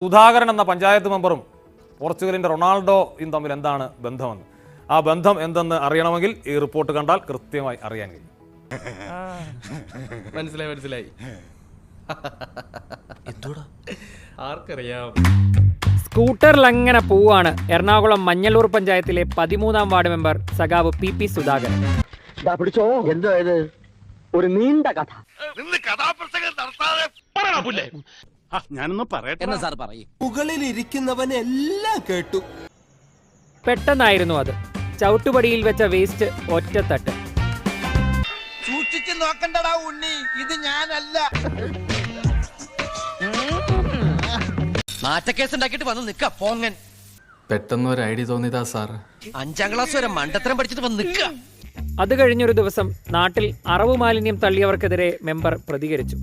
സുധാകരൻ എന്ന പഞ്ചായത്ത് മെമ്പറും പോർച്ചുഗലിന്റെ റൊണാൾഡോയും തമ്മിൽ എന്താണ് ബന്ധമെന്ന്, ആ ബന്ധം എന്തെന്ന് അറിയണമെങ്കിൽ ഈ റിപ്പോർട്ട് കണ്ടാൽ കൃത്യമായി അറിയാൻ കഴിയും. മനസ്സിലായി ആർക്കറിയാം. സ്കൂട്ടറിൽ അങ്ങനെ പോവാണ് എറണാകുളം മഞ്ഞളൂർ പഞ്ചായത്തിലെ 13-ാം വാർഡ് മെമ്പർ സഖാവ് പി സുധാകരൻ. പിടിച്ചോ, എന്തോ ഇത് ഒരു നീണ്ട കഥ. ഞാനൊന്ന് പറയട്ടെ. മുകളിൽ ഇരിക്കുന്നവനെല്ലാം കേട്ടു. പെട്ടെന്നായിരുന്നു അത്. ചവിട്ടുപടിയിൽ വെച്ച വേസ്റ്റ് ഒറ്റത്തട്ട്. സൂക്ഷിച്ചു നോക്കണ്ടടാ ഉണ്ണി, ഇത് ഞാനല്ല. മാറ്റക്കേസ് ഉണ്ടാക്കിട്ട് വന്ന് നിക്ക പോങ്ങൻ. പെട്ടെന്ന് ഒരു ഐഡിയ തോന്നിയതാ സാർ. 5ാം ക്ലാസ് വരെ മണ്ടത്തരം പഠിച്ചിട്ട് വന്ന് നിക്ക. അത് കഴിഞ്ഞൊരു ദിവസം നാട്ടിൽ അറവു മാലിന്യം തള്ളിയവർക്കെതിരെ മെമ്പർ പ്രതികരിച്ചു.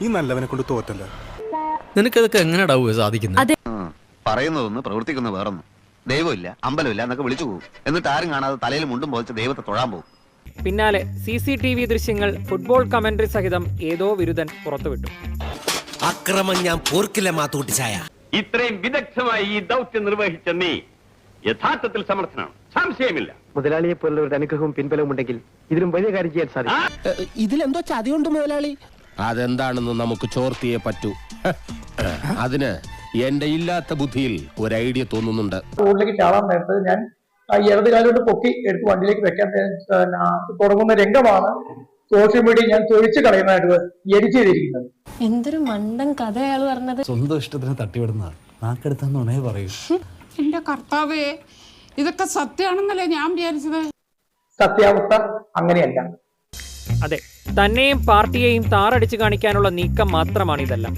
ഈ നല്ലവനെ കൊണ്ട് തോറ്റല്ല. നിനക്കതൊക്കെ എങ്ങനെയാ സാധിക്കുന്നത്? പറയുന്നതൊന്ന് പ്രവർത്തിക്കുന്ന വേറൊന്നും. ദൈവമില്ല, അമ്പലമില്ല എന്നൊക്കെ വിളിച്ചു പോകും. എന്നിട്ട് ആരും കാണാതെ തലയിൽ മുണ്ടും പോലിച്ച് ദൈവത്തെ തൊഴാൻ പോകും. പിന്നാലെ CCTV ദൃശ്യങ്ങൾ ഫുട്ബോൾ കമന്ററി സഹിതം ഏതോ വിരുദ്ധൻ പുറത്തുവിട്ടു. അക്രമം ഞാൻ പോർക്കില്ല മാത്തൂട്ടിച്ചായ. ഇത്രയും വിദഗ്ധമായി ഈ ദൗത്യം നിർവഹിച്ച നീ യഥാർത്ഥത്തിൽ സമർത്ഥനാണ്, സംശയമില്ല. മുതലാളിയെ പോലുള്ളവരുടെ അനുഗ്രഹവും പിൻബലവും ഉണ്ടെങ്കിൽ ഇതിലും വലിയ കാര്യം ചെയ്യാൻ സാധിക്കും. ഇതിലെന്തോ ചതിയുണ്ട് മുതലാളി. അതെന്താണെന്ന് നമുക്ക് ചോർത്തിയേ പറ്റൂ. അതിന് എന്റെ ഇല്ലാത്ത ബുദ്ധിയിൽ ഒരു ഐഡിയ തോന്നുന്നുണ്ട്. റോഡിലേക്ക് ചാടാൻ നേരത്ത് ഞാൻ ഇടത് കാലോട്ട് പൊക്കി എടുത്ത് വണ്ടിയിലേക്ക് വെക്കാൻ തുടങ്ങുന്ന രംഗമാണ് സോഷ്യൽ മീഡിയ ഞാൻ തൊഴിച്ചു കളയുന്നതായിട്ട് എഡിറ്റ് ചെയ്തിരിക്കുന്നത്. എന്തൊരു മണ്ടൻ കഥ അയാൾ പറഞ്ഞത്. സ്വന്തം ഇഷ്ടത്തിന് തട്ടിവിടുന്ന നാക്കെടുത്തേ പറയൂ. എന്റെ കർത്താവേ, ഇതൊക്കെ സത്യമാണെന്നല്ലേ ഞാൻ വിചാരിച്ചത്. സത്യാവസ്ഥ അങ്ങനെയല്ല. അതെ, തന്നെയും പാർട്ടിയെയും താറടിച്ചു കാണിക്കാനുള്ള നീക്കം മാത്രമാണിതെല്ലാം.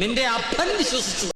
നിന്റെ അപ്പൻ വിശ്വസിച്ചു.